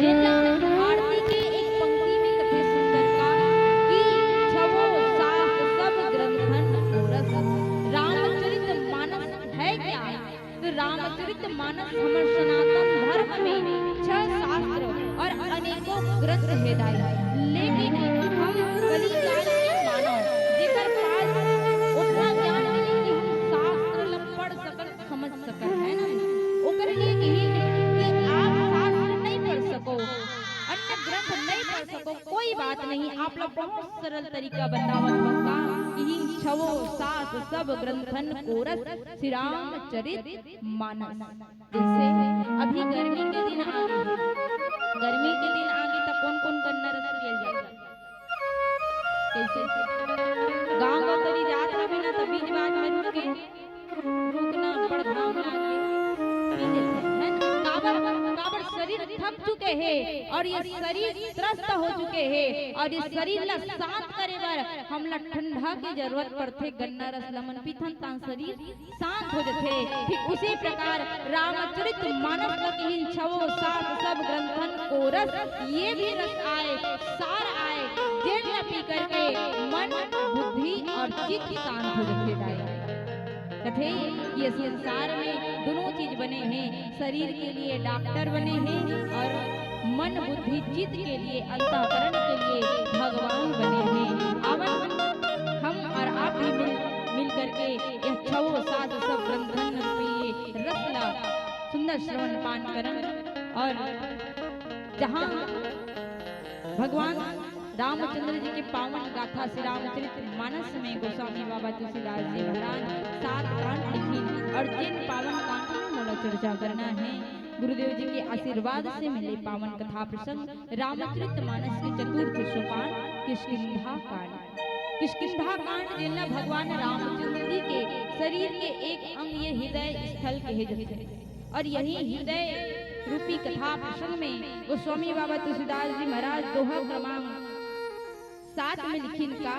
जेला आरती के एक पंक्ति में कथे सुंदर का मानस हमर सनातन धर्म में 6 शास्त्र और अनेकों ग्रंथ है दाई, लेकिन हम कली काल के मानव जेकर पास उतना ज्ञान नहीं कि हम शास्त्र ल पढ़ सकल समझ सकल है ना, ओकर लिए कि आप शास्त्र नहीं पढ़ सको, अन्य ग्रंथ नहीं पढ़ सको, कोई बात नहीं। आप लोग बहुत सरल तरीका बतावत होगा कि छवो सात सब ग्रंथन कोरस श्री रामचरित मानस। जैसे अभी गर्मी के दिन आ गए, गर्मी के दिन आ गए तो कौन कौन गन्ना रस पियल जाए, कैसे गांव में तरी रात में बिना तो बीच बात में रुकना बड़ घाम लागे पी लेते हैं ना। काबर शरीर थक चुके हैं और ये शरीर त्रस्त हो चुके हैं और ये शरीर ला शांत करे बर हमला ठंडा की जरूरत पड़थे, गन्ना रस लमन पीथन तान शरीर शांत हो जाथे। ठीक उसी प्रकार रामचरित मानस लकिन छवो सात सब ग्रंथन को रस ये भी रस आए सार आए जेठ न पी करके मन बुद्धि और चित्त शांत हो जाथे। कथे ये संसार में दोनों चीज बने हैं, शरीर के लिए डॉक्टर बने हैं और मन बुद्धि चित्त के लिए अंतःकरण के लिए भगवान बने हैं। अवन हम और आप भी मिल करके यह छवो सात सब ग्रंथन पिए रसला सुंदर श्रवण पान करन और जहाँ भगवान रामचंद्र जी के पावन गाथा श्री रामचरित मानस में गोस्वामी बाबा तुलसीदास जी महाराज 7 कांड लिखी और जिन पावन कांड में मोला चर्चा करना है गुरुदेव जी के आशीर्वाद से मिले पावन कथा प्रसंग रामचरित मानस के चतुर्थ सोपान किष्किंधा कांड। किष्किंधा कांड जिनला भगवान रामचंद्र जी के शरीर के एक अंग ये हृदय स्थल कहे जाते और यही हृदय रूपी कथा प्रसंग में गोस्वामी बाबा तुलसीदास जी महाराज दोहा क्रमांक 7 में लिखिन का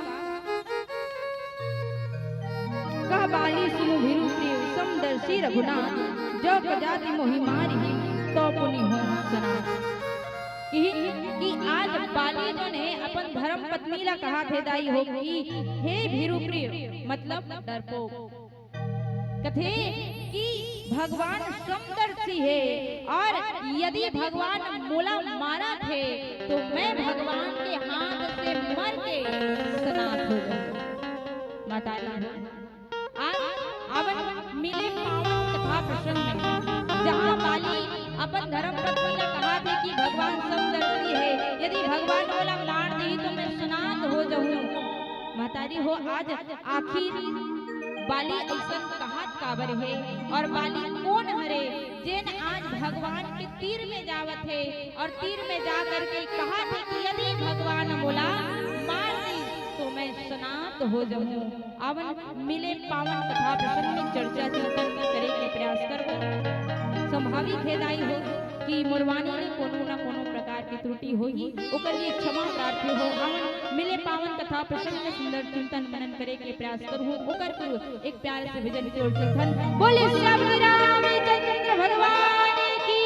कह बाली सुनु भिरु प्रिय समदर्शी रघुनाथ जो प्रजाति मोहि मारी तो पुनि हो सना। कि आज बाली जो ने अपन धर्म पत्नी ला कहा थे दाई हो कि हे भिरु प्रिय मतलब डरपोक, कथे कि भगवान समदर्शी है और यदि भगवान मोला मारा थे तो मैं भगवान के हाथ से मर के सनात हो जाऊं। माता आज अवन मिले पावन कथा प्रसंग में जहाँ बाली अपन धर्म पत्नी ने कहा थे कि भगवान समदर्शी है, यदि भगवान मोला मार दी तो मैं सनात हो जाऊं। माताजी हो आज आखिर बाली ऐसा कहात काबर है और बाली कौन हरे जेन आज भगवान के तीर में जावत है और तीर में जा करके कहा थे कि यदि भगवान बोला मार दी तो मैं सनात हो जाऊं। अवन मिले पावन कथा प्रसंग में चर्चा चिंतन करे के प्रयास करबो। संभावित है दाई हो कि मुरवानी में कोनो न कोनो प्रकार की त्रुटि होगी, ओकर लिए क्षमा प्रार्थी हो। अवन मिले पावन कथा प्रसंग में सुंदर चिंतन मनन करे के प्रयास करूं, ओकर करूं एक प्यार से भजन की ओर चलथन। बोले श्री रामचंद्र भगवान की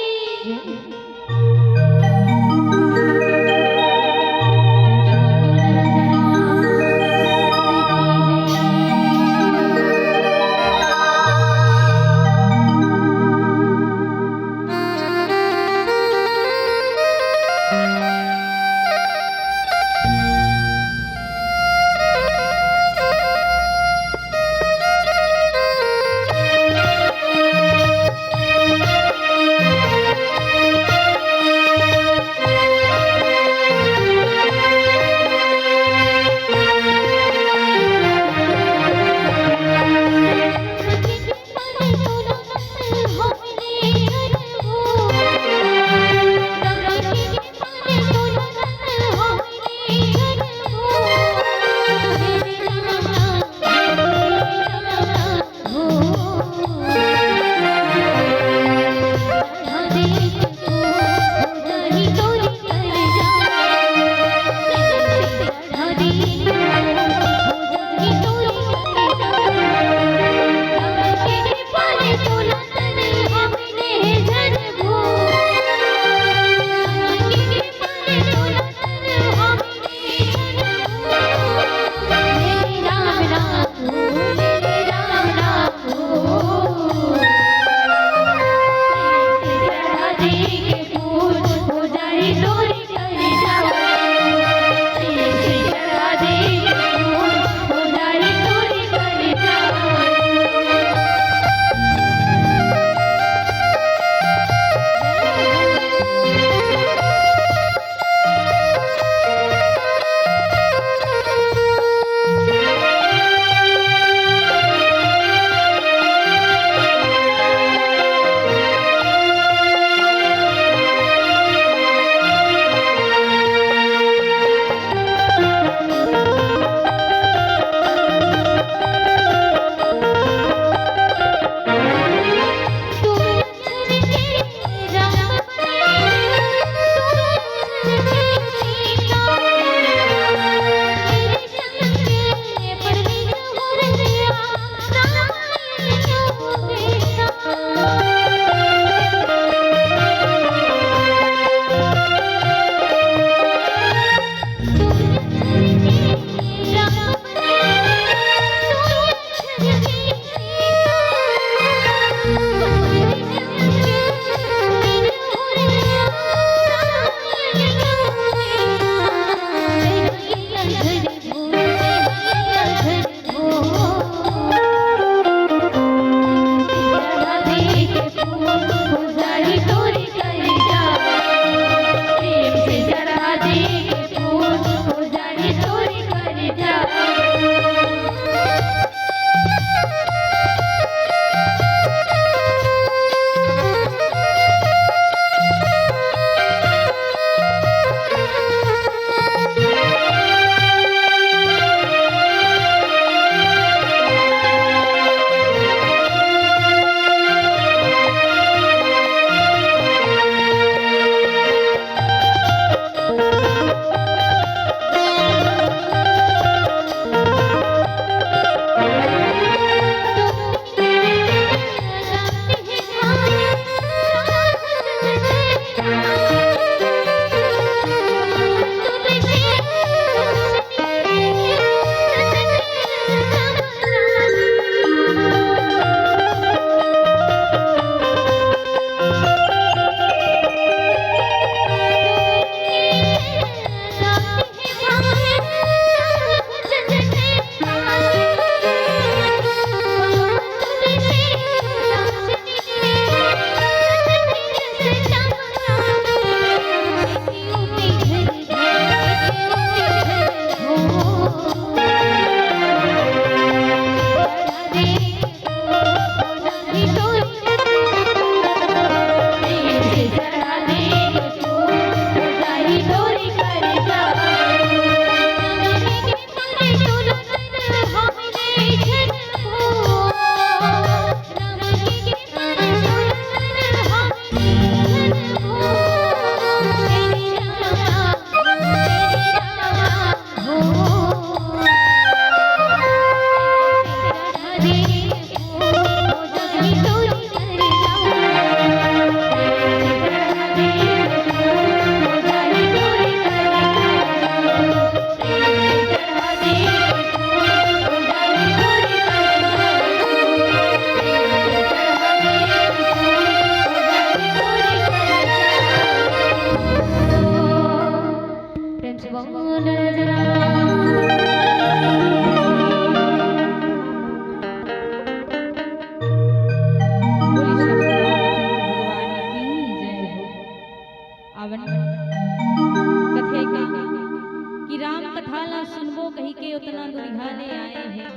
सुनबो कही के उतना दुरिहाने आए हैं।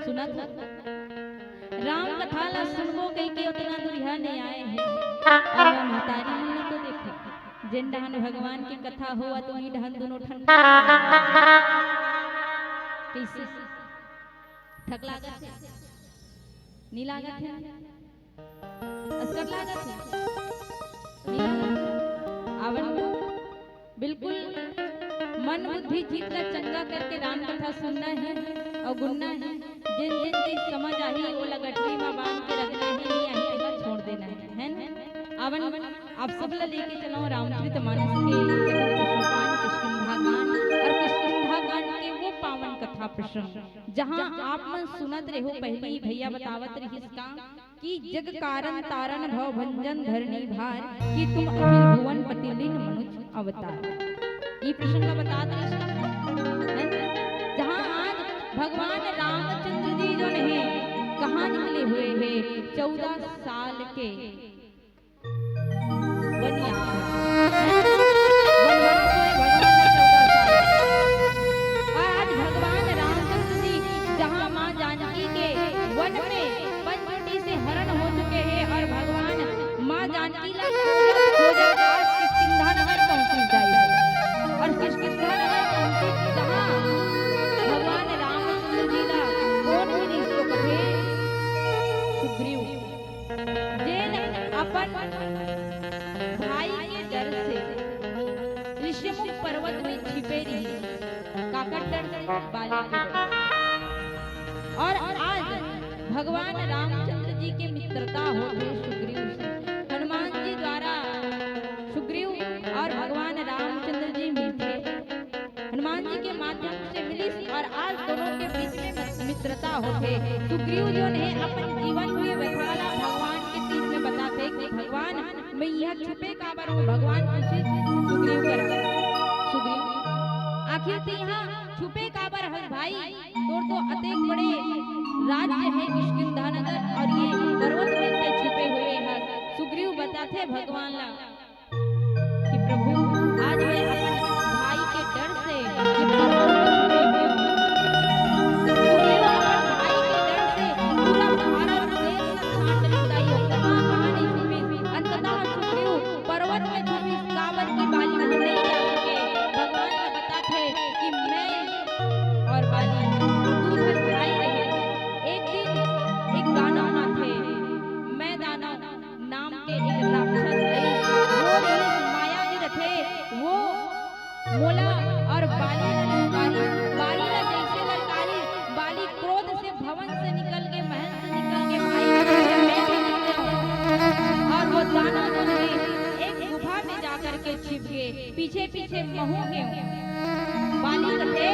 सुना था राम कथा ला सुनबो कही के उतना दुरिहाने आए हैं। और महतारी मन तो देखो जिन डहन भगवान की कथा हुआ तो ही डहन दोनों ठंडा कैसे थक लागत है नी लागत है असकर लागत है आवन बिल्कुल मन बुद्धि चित्त चंगा करके राम कथा सुनना है और गुनना है। जिन जिन चीज समझ आई वो लगटरी में बांध के रखना है, नहीं आई तो छोड़ देना है ना। आवन आप सब लेके चलो रामचरितमानस के सोपान किष्किंधा कांड और किष्किंधा कांड के वो पावन कथा प्रसंग जहां आप मन सुनत रहो। पहले ही भैया बतावत रही इसका कि जग कारण तारण भव भंजन धरणी भार कि तुम अखिल भुवन पति लीन मनुज अवतार। ये प्रसंग बता दे जहां आज भगवान रामचंद्र जी जो है कहां निकले हुए हैं 14 साल के आज भगवान रामचंद्र जी जहां मां जानकी के वन में पंचवटी से हरण हो चुके हैं और भगवान मां जानकी ला खोजा किष्किंधा नगर पहुंची जाए और किष्किंधा नगर पहुंची जहां भगवान रामचंद्र जी ला कौन मिली इसको कथे सुग्रीव जेन अपन भाई के डर से ऋषिमुख पर्वत में छिपे रही काकट डर से बाली के डर से। और आज भगवान रामचंद्र जी की मित्रता हो गई सुग्रीव से। हनुमान जी द्वारा सुग्रीव और भगवान रामचंद्र जी मिलते हनुमान जी के माध्यम से मिली और आज दोनों के बीच में मित्रता हो गई। सुग्रीव जो है अपन जीवन के व्यथाला भगवान के तीर में बताते कि भगवान मैं यह छुपे काबर हूँ। भगवान पूछे सुग्रीव करा सुग्रीव आखिर ते यहाँ छुपे काबर है भाई तोर तो अतेक बड़े राज्य है किष्किंधा नगर और ये पर्वत में ते छुपे हुए हैं। सुग्रीव बताते भगवान ला कि प्रभु आज मैं अपन भाई के डर से ये पर्वत में छुपे हुए हूँ। सुग्रीव अपन भाई के डर से पूरा भारत देश छाट लिताई हो कहाँ नहीं छुपी। अंततः सुग्रीव पर्वत में छुपी काबर की बाली में नहीं जा सके। भगवान ने बताते कि मैं और बाली दूसरे भाई रहे। एक दिन एक दानव ना थे मैं दानव नाम के एक राक्षस है वो माया में रखे वो मोला और बाली बाली जैसे ललकारी बाली क्रोध से भवन से निकल के महल से निकल के भाई मैं भी निकले और वो दानव जो है एक गुफा में जाकर के छिप गए पीछे पीछे महू के बाली कहे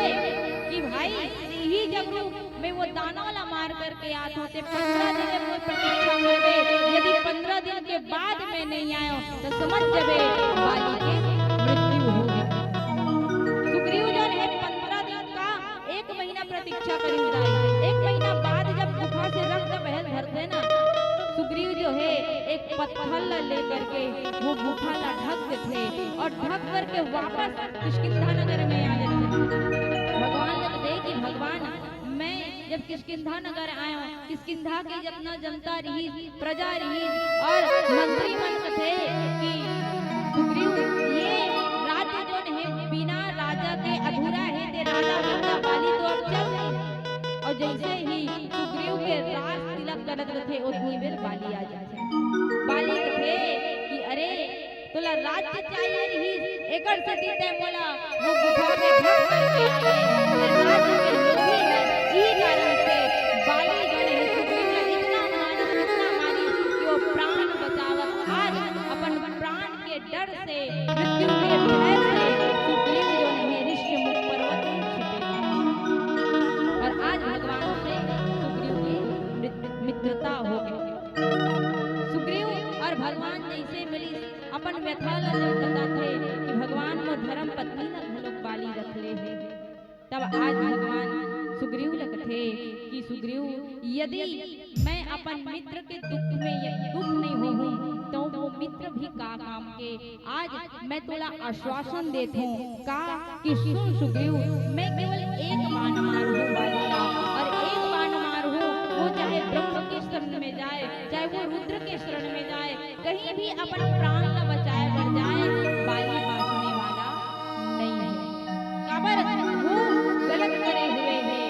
कि भाई यही जगरू मैं वो दानवला मार करके आत होते 15 दिन में प्रतीक्षा करबे यदि 15 दिन के बाद मैं नहीं आयो तो समझ जबे बाली के मृत्यु हो गई। सुग्रीव जो है 15 दिन का 1 महीना प्रतीक्षा करी जाए। 1 महीना बाद जब गुफा से रक्त बहल भरते ना सुग्रीव जो है एक पत्थर लेकर के वो गुफा ला ढक देते और ढक करके वापस किष्किंधा नगर में आ जाते। भगवान ने कि भगवान मैं जब किष्किंधा नगर आया किष्किंधा की जितना जनता रही प्रजा रही और मंत्री मन थे कि सुग्रीव ये राज्य जो है बिना राजा के अधूरा है ते राजा बनता बाली तो अब चल नहीं। और जैसे ही सुग्रीव के राज तिलक करत थे उतनी बेर बाली आ जाते। बाली थे कि अरे तोला राज्य चाहिए रही एकड़ से दीते मोला वो गुफा में ढक करके आए राज्य के लोभी है ई कारण से बाली जो है सुग्रीव ने इतना मानी कि वो प्राण बचावत आज अपन प्राण के डर से मृत्यु के भय से सुग्रीव जो है ऋषिमुख पर्वत में छिपे और आज भगवान से सुग्रीव की मित्रता हो गई। सुग्रीव और भगवान जैसे मिली अपन व्यथा बताते कि भगवान को धर्म पत्नी न घलोक बाली रख ले है। तब आज भगवान सुग्रीव लगते कि सुग्रीव यदि मैं अपन मित्र के दुख नहीं हो तो वो मित्र भी का काम के। आज मैं तोला आश्वासन देता हूँ का कि सुन सुग्रीव, मैं केवल एक बाण मारू बालीला, और एक बाण मारू वो चाहे ब्रह्म के शरण में जाए, चाहे वो रुद्र के शरण में जाए, कहीं भी अपन प्राण न बचाए बढ़ जाए, बाली बांचने वाला नहीं है। काबर वो गलत करे हुए है,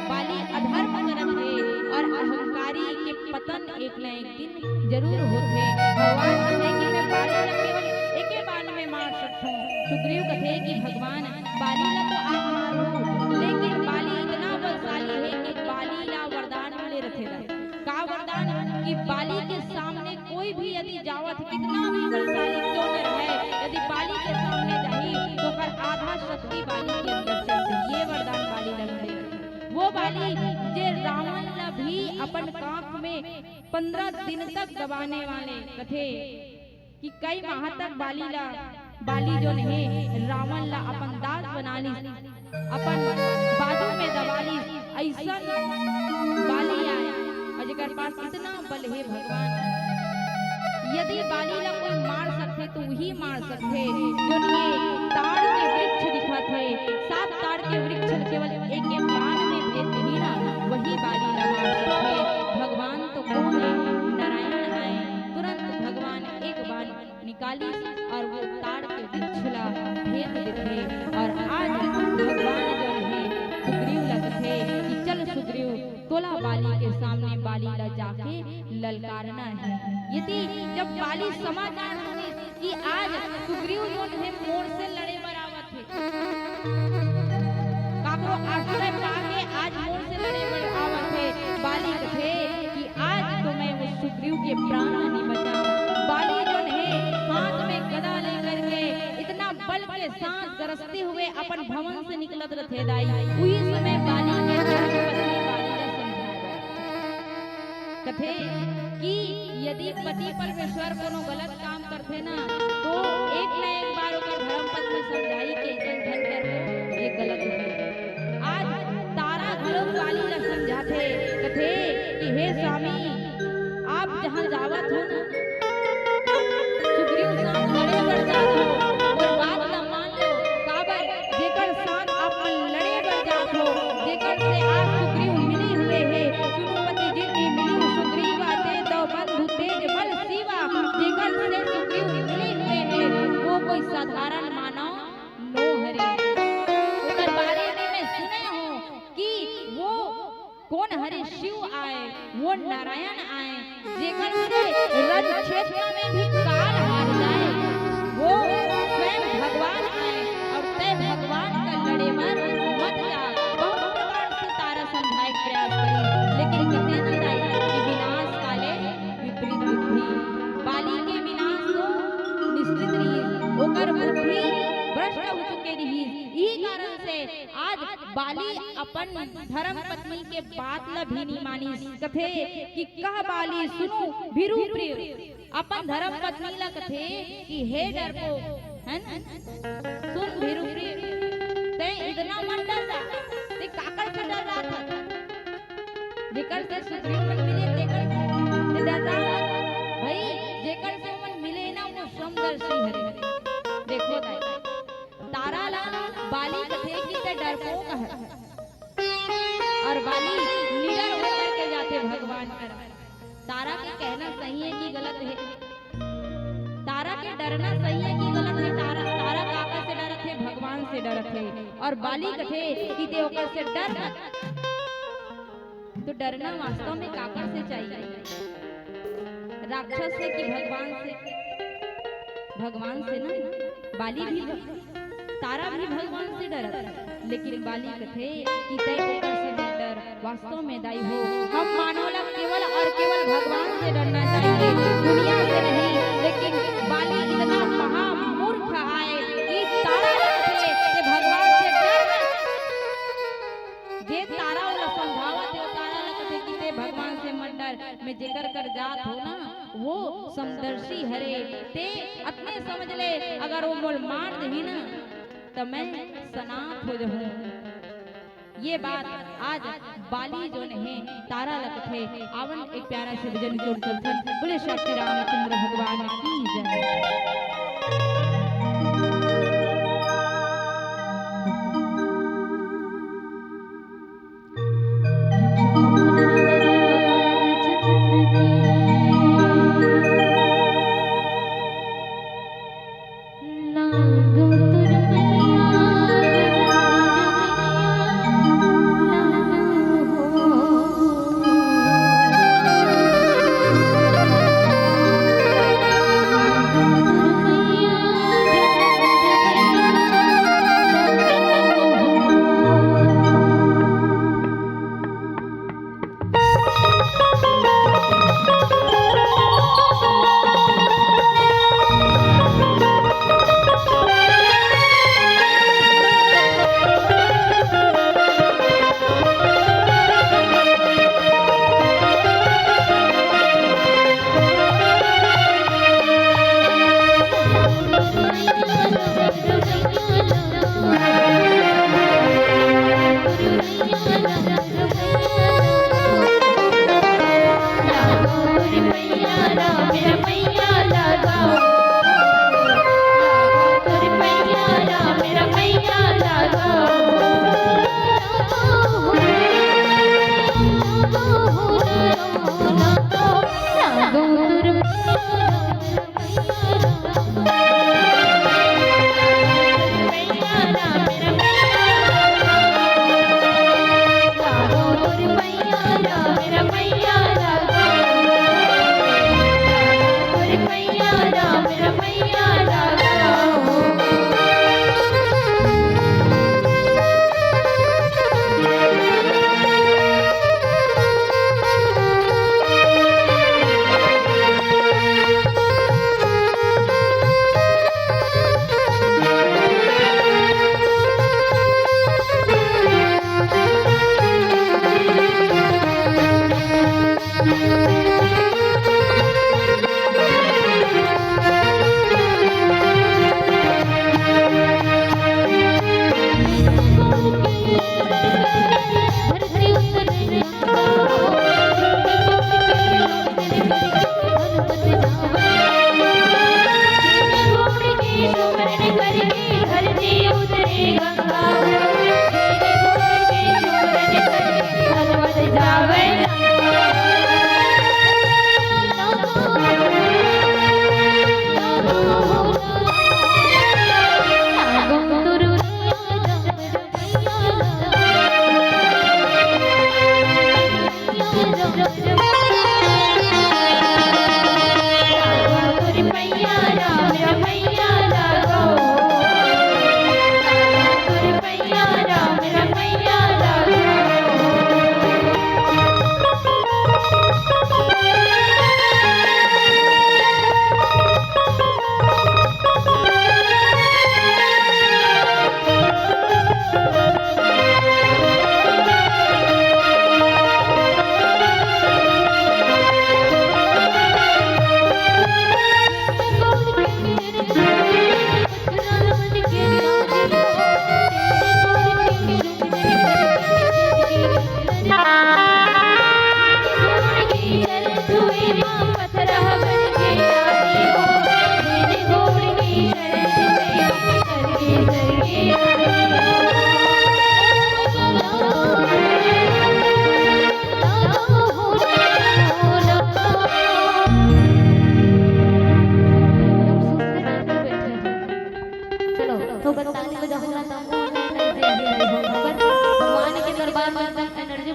बाली अधर्म करत है, और अहंकारी के पतन एक न एक दिन जरूर होते। भगवान कहते कि मैं बाली ला केवल एके बाण में मार सकता हूँ। सुग्रीव कहते कि भगवान बाली ला तो आप मारो, लेकिन बाली इतना बलशाली है कि बाली ला वरदान मिले रखेगा। का वरदान कि बाली के सामने कोई भी यदि जावत कितना भी बलशाली क्यों न रहे, यदि बाली के सामने जाही तो कर आधा शक्ति बाली के अंदर चलती। ये वरदान बाली लगे। वो बाली जे रावण ला भी अपन कांख में 15 दिन तक दबाने वाले कथे कि कई माह तक बाली जो नहीं रावण ला अपन दास बना ली, अपन बाजू में दबा ली। ऐसा बाली आया और जेकर पास इतना बल है भगवान, यदि बाली ला कोई मार सकते तो वही मार सकते जो ये ताड़ के वृक्ष दिखत है। 7 ताड़ के वृक्ष केवल एक बाण में भेद नहीं ना, वही बाली ला मार सकते। भगवान तो कौन है, नारायण आए, तुरंत भगवान एक बाण निकाली और वो ताड़ के वृक्ष ला भेद देते। और आज भगवान जो है सुग्रीव लगते कि चल सुग्रीव तोला बाली के सामने बाली ला जाके ललकारना है। यदि जब बाली समाचार सुनी कि आज सुग्रीव जो है मोर से लड़े बरावत है, काकरो आश्रय पाके आज मोर से लड़े बरावत है, बाली कहे कि आज तो मैं उस सुग्रीव के प्राण नहीं बचाऊं। बाली जो है हाथ में गदा लेकर के इतना बल के साथ गरजते हुए अपन भवन से निकलत रथे दाई। उसी समय बाली के धर्मपत्नी बाली ने समझाया कथे कि यदि पति परमेश्वर कोनो गलत काम करते ना तो एक न एक बार ओकर धर्मपत्नी समझाई के धन कर ये गलत है। आज तारा गलत बाली ने समझाते कथे कि हे स्वामी आप जहां जावत हो ना सुग्रीव साथ लड़े बढ़ जात हो, और बात न मान लो काबर जेकर साथ आप लड़े बढ़ जात हो, जेकर से आप सुग्रीव मिले हुए है। सुनुपति जितनी मिलू सुग्रीव आते तो बंधु तेज बल सीवा, जेकर से सुग्रीव मिले हुए है वो कोई साधारण मानव नो हरे। उनके बारे में मैं सुने हूं कि वो कौन हरे शिव आए, वो नारायण आए, जेकर से रज क्षेत्र में भी काल हार जाए, वो स्वयं भगवान आए और तय भगवान का लड़े मर मत जा। बहुत प्रकार से तारा समझाए प्रयास करी, लेकिन कहते न जाए कि विनाश काले विपरीत बुद्धि। बाली के विनाश तो निश्चित रही, ओकर बुद्धि भ्रष्ट हो चुके रही। यही कारण से आज बाली अपन धर्म पत्नी के बात ला भी नहीं मानी। कथे कि कह बाली सुनो भीरू प्रिय, अपन धर्म पत्नी ला कथे कि हे डरपो है ना, सुन भीरू प्रिय ते इतना मन डर जा, ते काकर से डर रहा था, जेकर से सुग्रीव मन मिले तेकर से डर रहा भाई, जेकर से मन मिले ना वो समदर्शी हरे। देखो तारा ला बाली कथे कि ते डरपोक है, और बाली निडर होकर के जाते भगवान कर। तारा के कहना सही है कि गलत है, तारा के डरना सही है कि गलत है। तारा काका से डरत है, भगवान से डरत है, और बाली कथे कि ते ओकर से डर तो डरना वास्तव में काका से चाहिए, राक्षस से कि भगवान से? भगवान से ना। बाली भी तारा भी भगवान से डरत, लेकिन बाली कथे कि तय ओकर से डर वास्तव में दाई हो। हम मानव ला केवल और केवल भगवान से डरना चाहिए, दुनिया से नहीं। लेकिन बाली इतना महामूर्ख आए कि तारा कथे कि भगवान से डर जे तारा वाला समझावत है, तारा ला कथे कि ते भगवान से मत डर। मैं जेकर कर जात हो ना वो समदर्शी हरे, ते अपने समझ ले अगर वो मोल मार दही ना तो मैं सनात हो जाऊं। ये बात आज बाली जो है तारा लग थे आवन एक प्यारा से भजन जोड़ चलथन बोले श्री रामचंद्र भगवान की जय।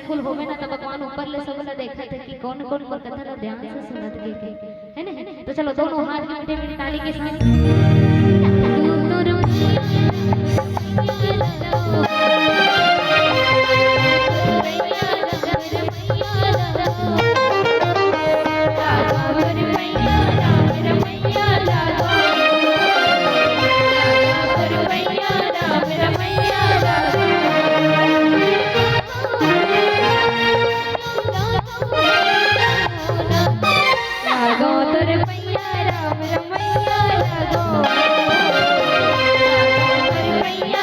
फुल होवे ना तब भगवान ऊपर ले सबला देखा थे कि कौन कौन पर कथा ला ध्यान से सुनत के है ना। तो चलो दोनों हाथ में मीठे मीठे ताली के साथ रमैया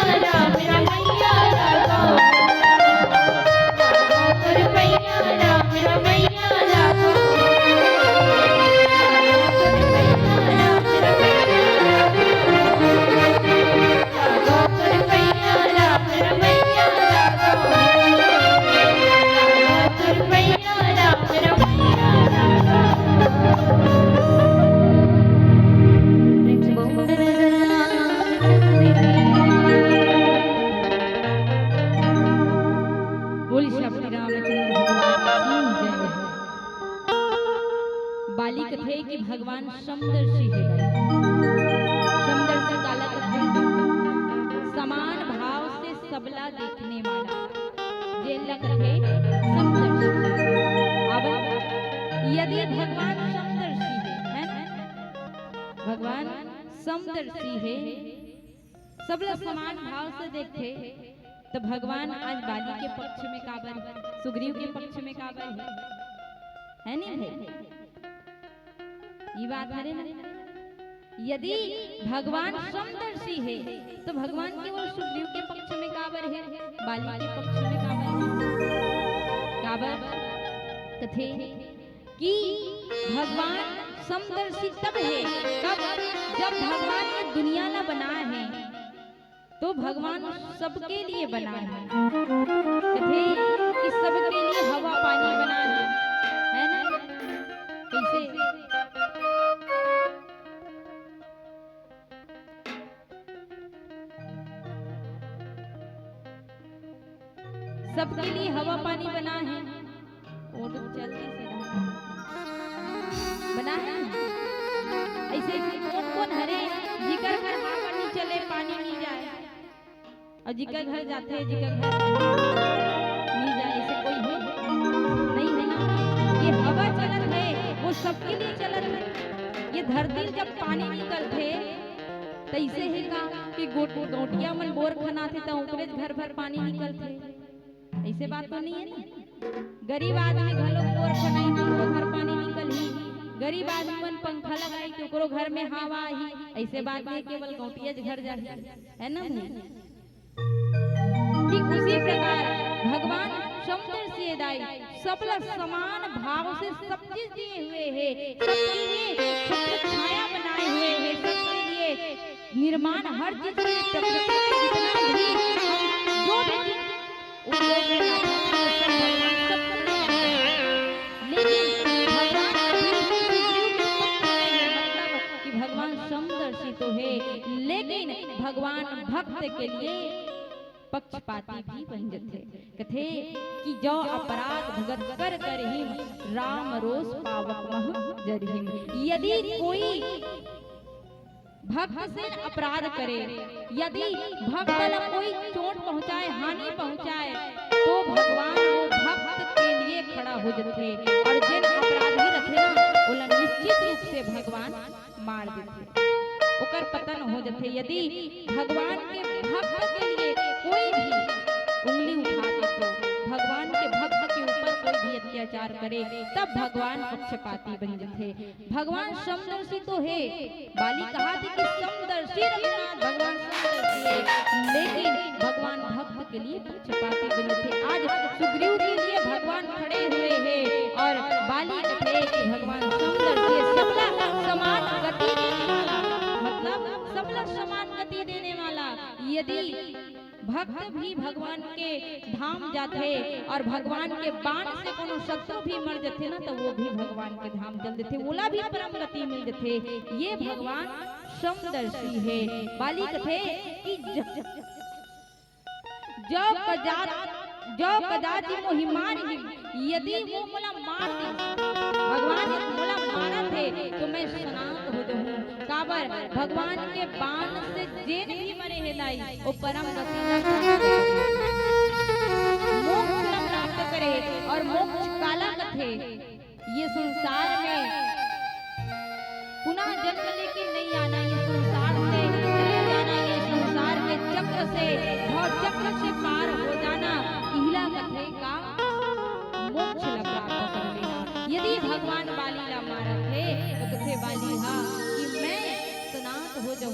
कथे कि भगवान समदर्शी है। समदर्शी काला कथे समान भाव से सबला देखने वाला जेल कथे समदर्शी। अब यदि भगवान समदर्शी है ना, भगवान समदर्शी है, सबला समान भाव से देखे, तो भगवान आज बाली के पक्ष में काबर, सुग्रीव के पक्ष में काबर है नहीं है? ये बात है ना। यदि भगवान समदर्शी है तो भगवान केवल सुग्रीव के पक्ष में काबर है, बाली के पक्ष में काबर है? काबर कथे कि भगवान समदर्शी तब है कब, जब भगवान ने दुनिया ला बना है तो भगवान सबके लिए बना है। कथे कि सबके लिए हवा पानी बना है ना? कैसे? सबके लिए हवा पानी बना है, वो तो जल्दी से बना है। ऐसे कौन कौन हरे जिकर घर हवा नहीं चले पानी नहीं जाए, और जिकर घर जाते जिकर घर नहीं जाए, ऐसे कोई है नहीं है ना। ये हवा चलत है वो सबके लिए चलत है। ये धरती जब पानी निकलते तैसे है का कि गोटिया मन बोर खना थे तो ओकरे घर भर पानी निकलते, ऐसे बात तो नहीं है ना। गरीब आदमी घलो बोर खनाई तो ओकरो घर पानी निकल ही, गरीब आदमी मन पंखा लगाई तो ओकरो घर में हवा ही, ऐसे बात नहीं केवल गोटिया घर जाए है ना भाई। ठीक उसी प्रकार भगवान समदर्शी दाई सबला समान भाव से सब चीज दिए हुए है, सबके लिए छत्र छाया बनाए हुए है, सबके लिए निर्माण हर चीज के प्रकृति में जितना भी जो भी लेकिन भगवान समदर्शी तो है, लेकिन भगवान भक्त के लिए पक्षपाती भी बन जाते। कथे कि जो अपराध भगत कर करहिम, राम रोष पावक मह जरहिम। यदि कोई भक्त से अपराध करे, यदि भक्त को कोई चोट पहुंचाए, हानि पहुंचाए, तो भगवान वो भक्त के लिए खड़ा हो जाते, और जिन अपराधी रहते ना उला निश्चित रूप से भगवान मार देते, ओकर पतन हो जाते। यदि भगवान के भक्त के लिए कोई भी उंगली उठा दे, तो भगवान के भक्त के ऊपर कोई भी अत्याचार करे, तब भगवान पक्षपाती बन जाते। भगवान समदर्शी तो है, बाली कहा थी कि समदर्शी रघुनाथ भगवान समदर्शी है, लेकिन भगवान भक्त के लिए पक्षपाती बन जाते। आज सुग्रीव के लिए भगवान खड़े हुए हैं, और बाली थे कि भगवान समदर्शी सबला समान गति देने वाला, मतलब सबला समान गति देने वाला। यदि भक्त भी भगवान के धाम जाते और भगवान के बाण से कोनो शत्रु भी मर जाते ना, तो वो भी भगवान के धाम चल देते, ओला भी परम गति मिल जाते। ये भगवान समदर्शी है। बाली कथे कि जो कदाचि मोहि मारहि, यदि वो मोला मार दे, भगवान मोला मारा थे तो मैं सनात हो जाऊं। काबर भगवान के बाण से जेन भी मरे है लाई वो परम गति मोक्ष प्राप्त करे, और मोक्ष काला कथे ये संसार में पुनः जन्म लेके नहीं आना, ये संसार से चले जाना, ये संसार के चक्र से और चक्र से पार हो जाना, इहला कथे का मोक्ष प्राप्त कर लेना। यदि भगवान बाली ला मारा थे तो कथे बाली हा कि मैं सनात हो जाऊं,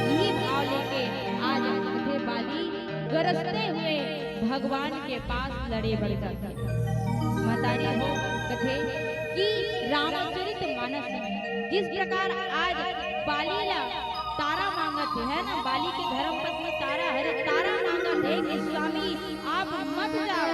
यही भाव लेके आज कथे बाली गरजते हुए भगवान के पास लड़े बढ़ जाते। मतारी हो कथे कि रामचरित मानस जिस प्रकार आज बाली ला तारा मांगत है ना, बाली के धर्म पत्नी तारा है, तारा मांगत है कि स्वामी आप मत जाओ,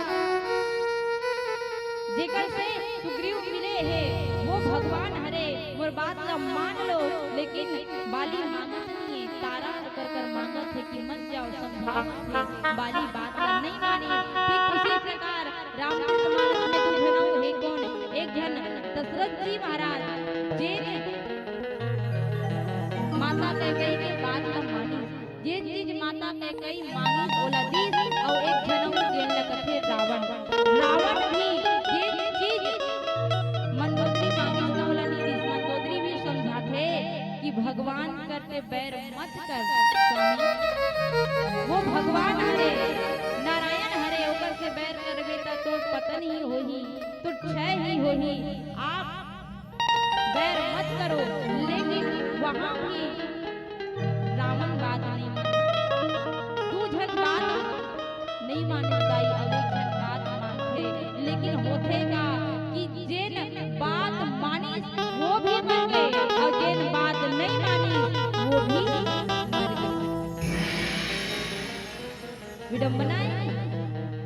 जेकर से सुग्रीव मिले है वो भगवान हरे, मोर बात ला मान लो, लेकिन बाली मांगत नहीं है, तारा कर कर मांगत है कि मत जाओ, समझावत है, बाली बात ला नहीं मानी। ठीक उसी प्रकार रामचरितमानस में दो जनऊ है कौन, एक जन बैर मत कर स्वामी। वो भगवान हरे, नारायण हरे, ओकर से बैर करबे त तो पतन ही होही, तो क्षय ही होही। आप बैर मत करो। लेकिन वहां भी रावण बात नहीं माने, तू झन बात नहीं माने दाई, अवे झन बात मानथे। लेकिन होथे का कि जेन बात मानी वो भी मर गए, और जेन बात नहीं मानी वो भी मर गए। विडंबना है।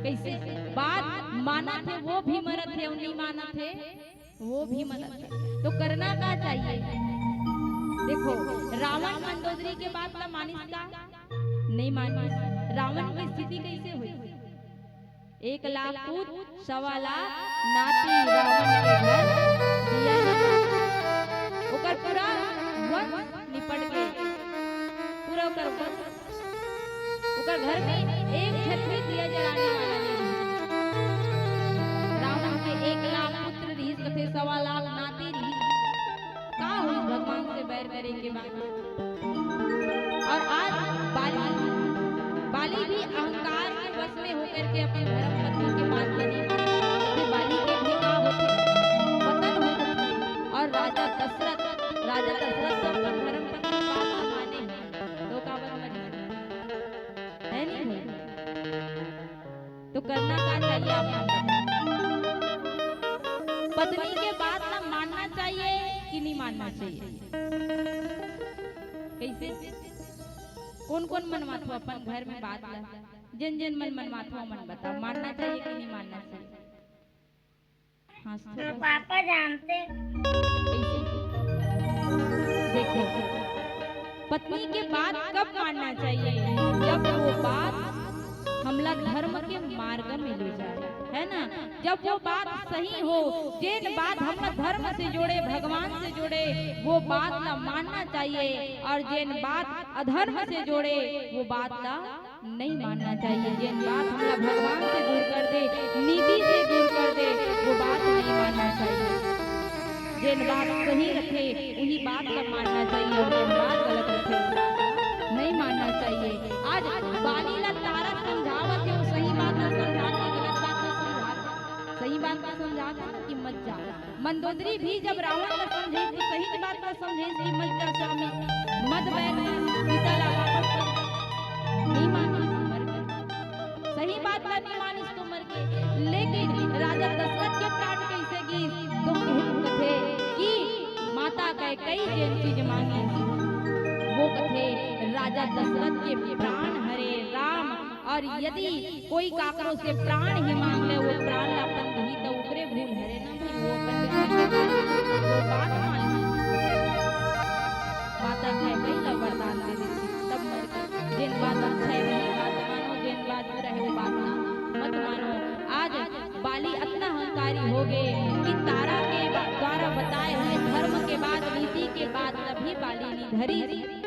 कैसे बात माना थे वो भी मरत थे, और नहीं माना थे वो भी मरत थे। तो करना क्या चाहिए? देखो, रावण मंदोदरी के बात ना मानिस का नहीं मानिस, रावण की स्थिति कैसे हुई? 1 लाख पुत्र, 1.25 लाख नाती रावण के घर दिया नहीं। ओकर पूरा वंश निपट गए, पूरा ओकर वंश। ओकर घर में एक छत में दिया जलाने वाला नहीं रही। रावण के 1 लाख पुत्र रही, कथे 1.25 लाख नाती रही। का हुई भगवान से बैर करे के बाद? और आज बाली भी अहंकार के वश में होकर के अपने धर्म पत्नी की बात नहीं मानी। बाली के भी का होते पतन होते, और राजा दशरथ तो अपन धर्म पत्नी की बात न माने, तो का बन है नहीं। तो करना क्या चाहिए? आप पत्नी के बात ना मानना चाहिए कि नहीं मानना चाहिए? कैसे? कौन कौन मनवाथो अपन घर में बात ला, जिन जिन मन मनवाथो मन बताओ, मानना चाहिए कि नहीं मानना चाहिए? हाँ तो पापा जानते। देखो, पत्नी के बात कब मानना चाहिए? जब वो बात हमला धर्म के मार्ग में ले जाए, है ना? जब वो बात सही हो, जिन बात हम धर्म से जोड़े, भगवान से जोड़े, वो बात ना मानना चाहिए। और जिन बात अधर्म से जोड़े, वो बात ना नहीं मानना चाहिए। जिन बात हमरा भगवान से दूर कर दे, नीति से दूर कर दे, वो बात नहीं मानना चाहिए। जिन बात सही रखे वही बात का मानना चाहिए, और जिन बात गलत रखे नहीं मानना चाहिए। आज बाली ला तारा समझावत है, वो सही बात ना समझाते, गलत बात ना समझाते, सही बात ना समझाते ना कि मत जा। मंदोदरी भी जब रावण का समझे तो सही बात ना समझे कि मत जा स्वामी, मत बैर सीता ला वापस कर, नहीं मानी मर गई। सही बात ना नहीं मानी तो मर गए। लेकिन राजा दशरथ के प्राण कैसे गई? तो कथे कि माता कह कई जेन चीज मांगी, वो कथे राजा दशरथ के प्राण हरे राम। और यदि कोई काकरो से प्राण ही मांग ले, वो प्राण ला अपन ही तो ऊपरे भूल हरे ना भाई, वो अपन वो बात मान माता कह कई ला वरदान दे देती, तब मर गई। जिन बात अच्छा है वही बात मानो, जिन बात बुरा है वो बात ना मत मानो। आज बाली इतना अहंकारी हो गए कि तारा के द्वारा बताए हुए धर्म के बाद, नीति के बाद तभी बाली निधरी।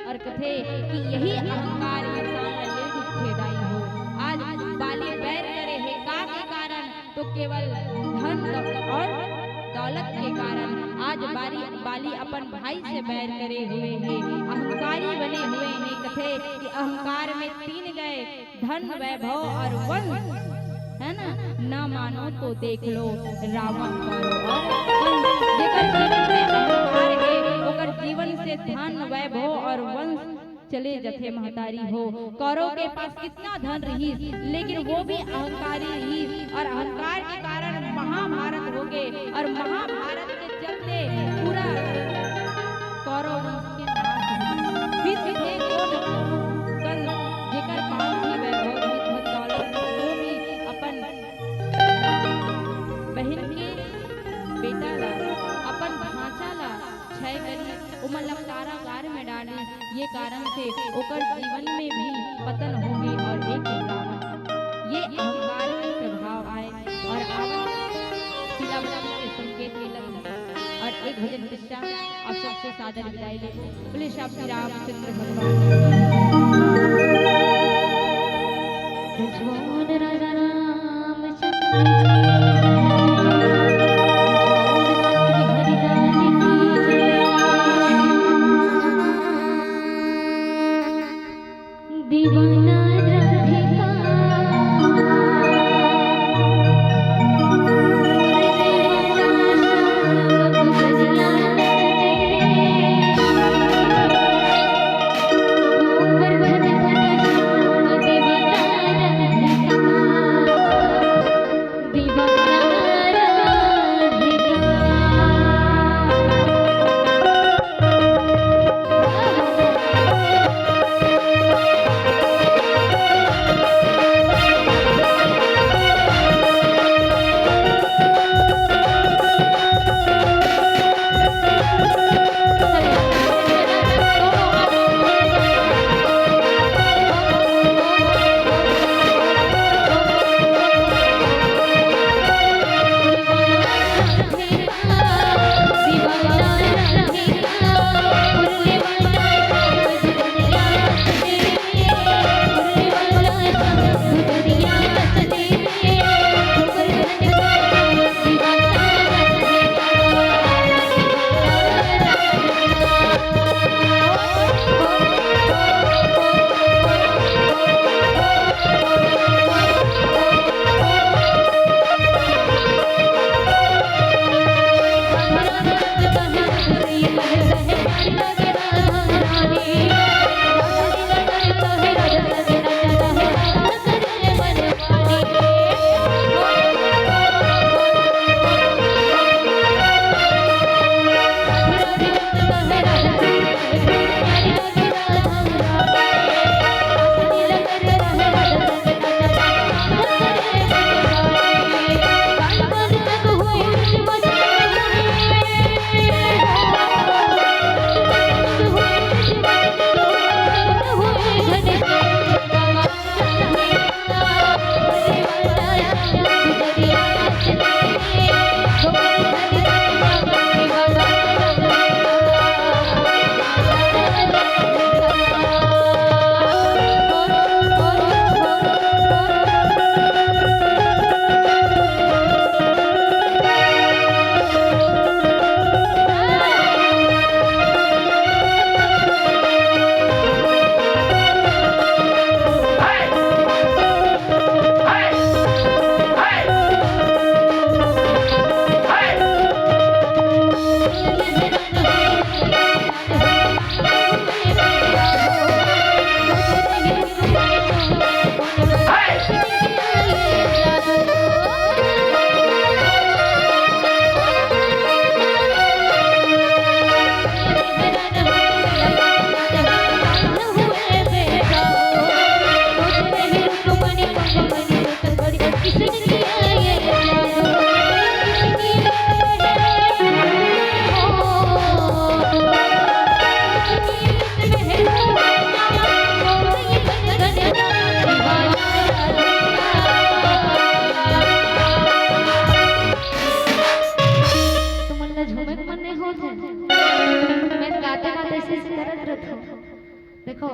और कथे कि यही अहंकार इंसान निर्दुखेदाई हो। आज बाली बैर करे है का के कारण? तो केवल धन और दौलत के कारण। आज बाली अपन भाई से बैर करे हुए है, अहंकारी बने हुए हैं। कथे कि अहंकार में 3 गए, धन, वैभव और वंश, है ना मानो तो देख लो रावण करो और जेकर जीवन में अहंकार है, ओकर जीवन से धन, वैभव और वंश चले जथे महतारी हो। कौरव के पास कितना धन रही, लेकिन वो भी अहंकारी रही, और अहंकार के कारण महाभारत हो गए। और महाभारत के चलते पूरा कौरव वंश के नाश। फिर थे कौन? कल जेकर पास भी वैभव रही, धन दौलत, वो भी अपन बहन के बेटा ला, अपन भांचा ला क्षय करी, उमल कारागार में डाली। ये कारण से ओकर जीवन में भी पतन हो गई। और एक रावण, ये अहंकार के प्रभाव आए और आवन शिलावती के संकेत के लगे। और एक भजन कृष्णा आप सबसे सादर विदाई ले। बोले श्री रामचंद्र भगवान। राजा रामचंद्र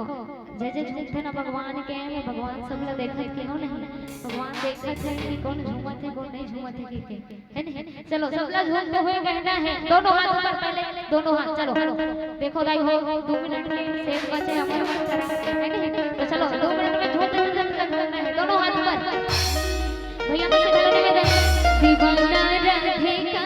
जय जय झूमते ना भगवान के में भगवान सब ला देखत के हो नहीं भगवान देखत है कि कौन झूमत है कौन नहीं झूमत है के है नहीं चलो सब ला झूमते हुए कहना है दोनों हाथ ऊपर पहले दोनों हाथ चलो देखो दाई हो 2 मिनट के शेष बचे हमारे मन करा है नहीं तो चलो 2 मिनट में झूमते करना है दोनों हाथ ऊपर भैया मैं से गले निवेदन दीवाना राधे का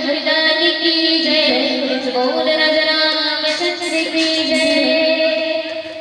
हरिदास